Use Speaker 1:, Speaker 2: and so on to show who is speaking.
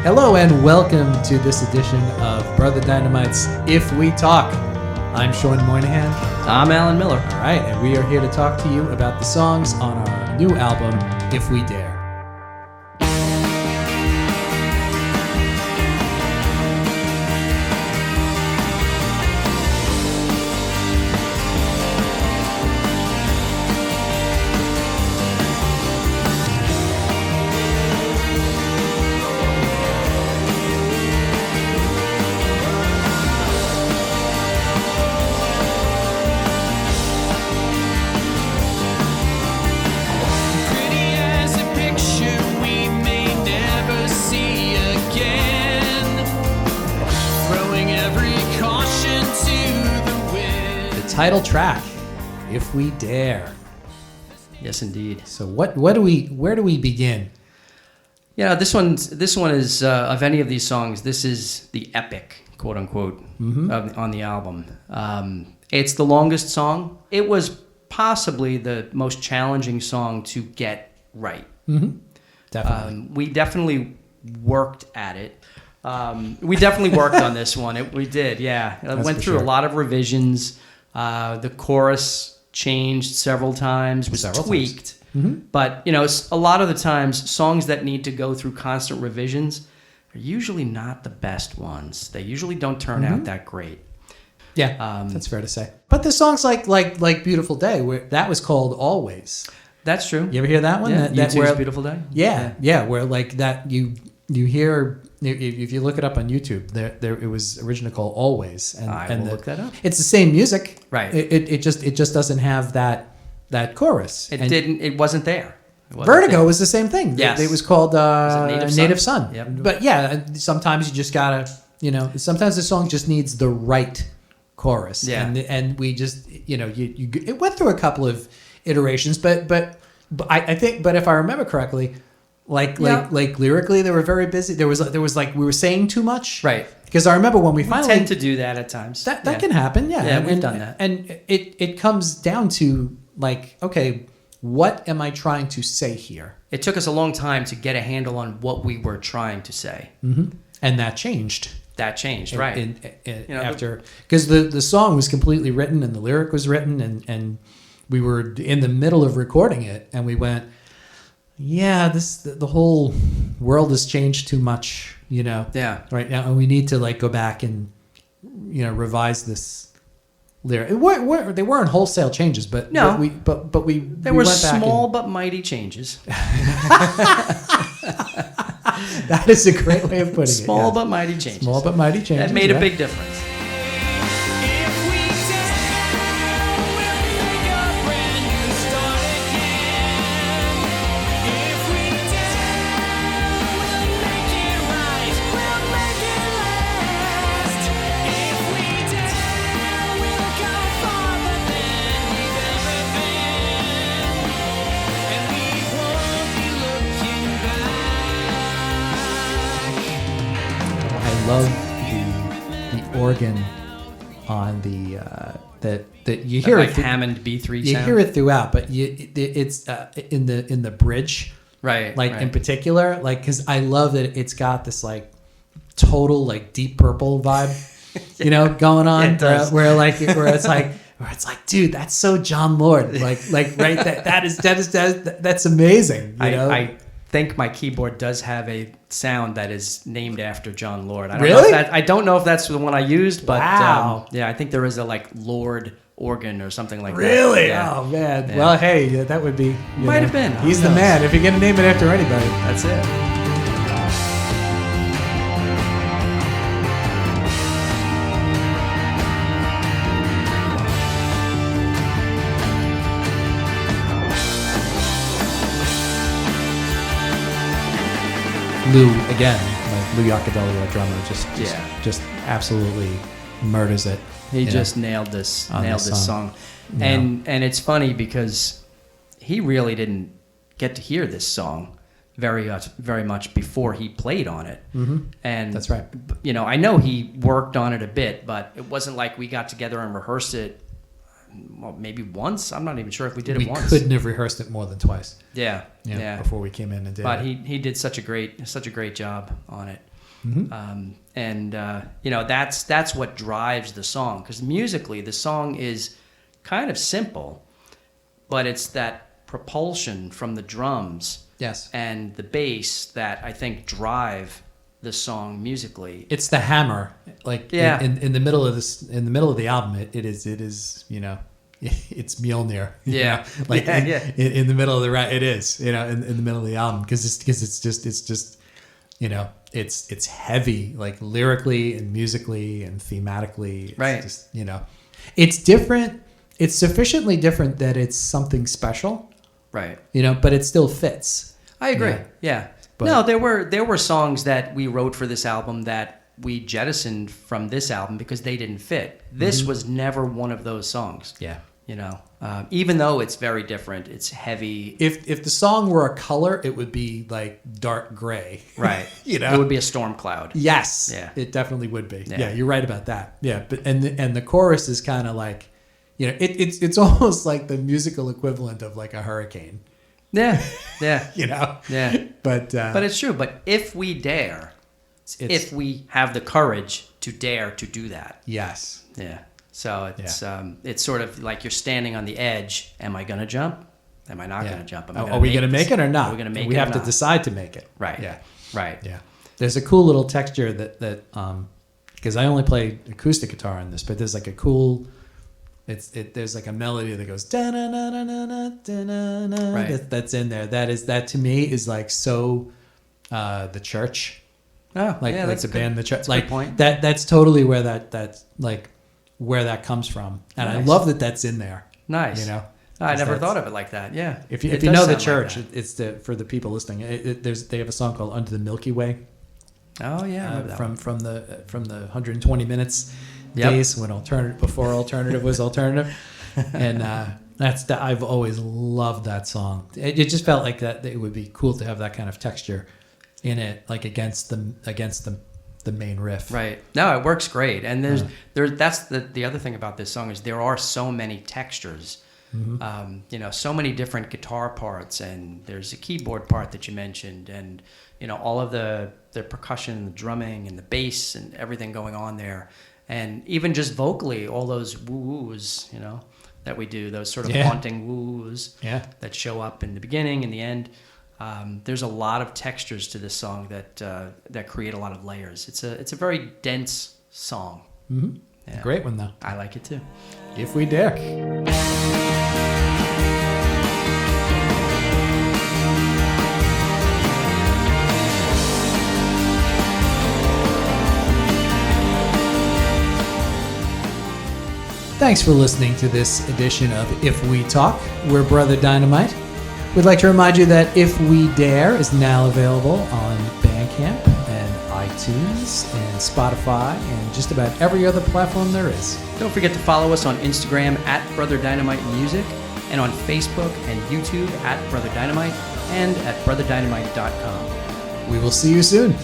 Speaker 1: Hello and welcome to this edition of Brother Dynamite's If We Talk. I'm Sean Moynihan.
Speaker 2: I'm Alan Miller.
Speaker 1: All right, and we are here to talk to you about the songs on our new album, If We Dare. Title track, If We Dare.
Speaker 2: Yes, indeed.
Speaker 1: So where do we begin?
Speaker 2: Yeah, this one is of any of these songs. This is the epic, quote unquote, on the album. It's the longest song. It was possibly the most challenging song to get right.
Speaker 1: Mm-hmm. Definitely.
Speaker 2: We definitely worked at it. We definitely worked on this one. We did, yeah. It went through a lot of revisions. The chorus changed several times, was tweaked. Mm-hmm. But, a lot of the times, songs that need to go through constant revisions are usually not the best ones. They usually don't turn out that great.
Speaker 1: Yeah, that's fair to say. But the songs like Beautiful Day, that was called Always.
Speaker 2: That's true.
Speaker 1: You ever hear that one?
Speaker 2: Yeah, U2's Beautiful Day?
Speaker 1: Yeah, where like that you hear... If you look it up on YouTube, there it was originally called Always, and
Speaker 2: look that up.
Speaker 1: It's the same music,
Speaker 2: right?
Speaker 1: It just doesn't have that chorus.
Speaker 2: It wasn't there.
Speaker 1: Vertigo was the same thing.
Speaker 2: Yes,
Speaker 1: it was called Native Son.
Speaker 2: Yep.
Speaker 1: But yeah, sometimes you just gotta, sometimes the song just needs the right chorus.
Speaker 2: Yeah,
Speaker 1: and we just, it went through a couple of iterations, but I think, but if I remember correctly. Like lyrically, they were very busy. There was like we were saying too much,
Speaker 2: right?
Speaker 1: Because I remember when we finally
Speaker 2: tend to do that at times.
Speaker 1: That can happen, yeah.
Speaker 2: Yeah, we've done that,
Speaker 1: and it comes down to like, okay, what am I trying to say here?
Speaker 2: It took us a long time to get a handle on what we were trying to say,
Speaker 1: and that changed.
Speaker 2: Right?
Speaker 1: After, because the song was completely written and the lyric was written, and we were in the middle of recording it, and we went. Yeah, the whole world has changed too much,
Speaker 2: Yeah.
Speaker 1: Right now, and we need to like go back and, revise this lyric. They weren't wholesale changes, but
Speaker 2: no,
Speaker 1: we
Speaker 2: there were small but mighty changes.
Speaker 1: That is a great way of putting it.
Speaker 2: Small but mighty changes.
Speaker 1: Small but mighty changes.
Speaker 2: That made a big difference.
Speaker 1: I love the organ on the that you hear
Speaker 2: like
Speaker 1: it
Speaker 2: Hammond B3
Speaker 1: you
Speaker 2: sound.
Speaker 1: hear it throughout, but it's in the bridge,
Speaker 2: right?
Speaker 1: In particular, because I love that it's got this like total like Deep Purple vibe, going on.
Speaker 2: It does.
Speaker 1: Where it's like, dude, that's so John Lord, like right, that's amazing.
Speaker 2: I think my keyboard does have a sound that is named after John Lord. I don't know if that's the one I used, but
Speaker 1: wow.
Speaker 2: I think there is a like Lord organ or something like that.
Speaker 1: Really?
Speaker 2: Yeah.
Speaker 1: Oh man.
Speaker 2: Yeah.
Speaker 1: Well, hey, that would be
Speaker 2: might have been.
Speaker 1: He's the man. If you're gonna name it after anybody,
Speaker 2: that's it.
Speaker 1: Lou again, like Lou Iaccardelli, our drummer, just absolutely murders it.
Speaker 2: He just nailed this song.
Speaker 1: Yeah.
Speaker 2: And it's funny because he really didn't get to hear this song very much before he played on it.
Speaker 1: Mm-hmm.
Speaker 2: And
Speaker 1: that's right.
Speaker 2: I know he worked on it a bit, but it wasn't like we got together and rehearsed it. Well, maybe once. I'm not even sure if we did it once.
Speaker 1: We couldn't have rehearsed it more than twice.
Speaker 2: Yeah.
Speaker 1: Before we came in and did it.
Speaker 2: But he did such a great job on it. You know, that's what drives the song, because musically the song is kind of simple, but it's that propulsion from the drums
Speaker 1: Yes.
Speaker 2: and the bass that I think drive the song musically.
Speaker 1: It's the hammer, like in the middle of this, in the middle of the album. It is, you know, it's Mjolnir.
Speaker 2: Yeah.
Speaker 1: You know? Like in the middle of it is, you know, in the middle of the album, because it's just, you know, it's heavy, like lyrically and musically and thematically. It's
Speaker 2: right.
Speaker 1: just, you know, it's different. It's sufficiently different that it's something special.
Speaker 2: Right.
Speaker 1: You know, but it still fits.
Speaker 2: I agree. Yeah.
Speaker 1: But,
Speaker 2: no, there were songs that we wrote for this album that we jettisoned from this album because they didn't fit. This was never one of those songs.
Speaker 1: Yeah.
Speaker 2: You know, even though it's very different, it's heavy.
Speaker 1: If the song were a color, it would be like dark gray.
Speaker 2: Right.
Speaker 1: You know,
Speaker 2: it would be a storm cloud.
Speaker 1: Yes.
Speaker 2: Yeah.
Speaker 1: It definitely would be.
Speaker 2: Yeah.
Speaker 1: Yeah, you're right about that. Yeah, but and the chorus is kind of like, you know, it's almost like the musical equivalent of like a hurricane.
Speaker 2: Yeah. Yeah.
Speaker 1: You know.
Speaker 2: Yeah.
Speaker 1: But
Speaker 2: it's true. But if we dare, if we have the courage to dare to do that.
Speaker 1: Yes.
Speaker 2: Yeah. So it's sort of like you're standing on the edge. Am I going to jump? Am I not going to jump?
Speaker 1: Are we going to make it or not?
Speaker 2: Are we going to make it?
Speaker 1: We have to decide to make it.
Speaker 2: Right.
Speaker 1: Yeah.
Speaker 2: Right.
Speaker 1: Yeah. There's a cool little texture that because I only play acoustic guitar on this, but there's like a cool. There's like a melody that goes da na na na na na na na.
Speaker 2: Right.
Speaker 1: That's in there. That to me is like so, the church.
Speaker 2: Oh,
Speaker 1: like the band, the church.
Speaker 2: That's a
Speaker 1: like
Speaker 2: good point.
Speaker 1: that's totally where that's like where that comes from, and
Speaker 2: Nice.
Speaker 1: I love that that's in there.
Speaker 2: Nice.
Speaker 1: You know,
Speaker 2: I never thought of it like that. Yeah.
Speaker 1: If you
Speaker 2: It
Speaker 1: know
Speaker 2: does
Speaker 1: the
Speaker 2: sound
Speaker 1: church,
Speaker 2: like that.
Speaker 1: it's for the people listening. They have a song called "Under the Milky Way."
Speaker 2: Oh yeah. I remember that one.
Speaker 1: from the 120 minutes
Speaker 2: Yep.
Speaker 1: days when before alternative was alternative, and I've always loved that song. It just felt like that it would be cool to have that kind of texture in it, like against the main riff.
Speaker 2: Right. No, it works great. And that's the other thing about this song is there are so many textures. You know, so many different guitar parts, and there's a keyboard part that you mentioned, and you know, all of the percussion, the drumming, and the bass, and everything going on there. And even just vocally, all those woo-woos, you know, that we do, those sort of haunting woo-woos that show up in the beginning and the end. There's a lot of textures to this song that create a lot of layers. It's a very dense song.
Speaker 1: Mm-hmm.
Speaker 2: Yeah.
Speaker 1: Great one, though.
Speaker 2: I like it too.
Speaker 1: If We Dare. Thanks for listening to this edition of If We Talk. We're Brother Dynamite. We'd like to remind you that If We Dare is now available on Bandcamp and iTunes and Spotify and just about every other platform there is.
Speaker 2: Don't forget to follow us on Instagram at Brother Dynamite Music, and on Facebook and YouTube at Brother Dynamite, and at brotherdynamite.com.
Speaker 1: We will see you soon.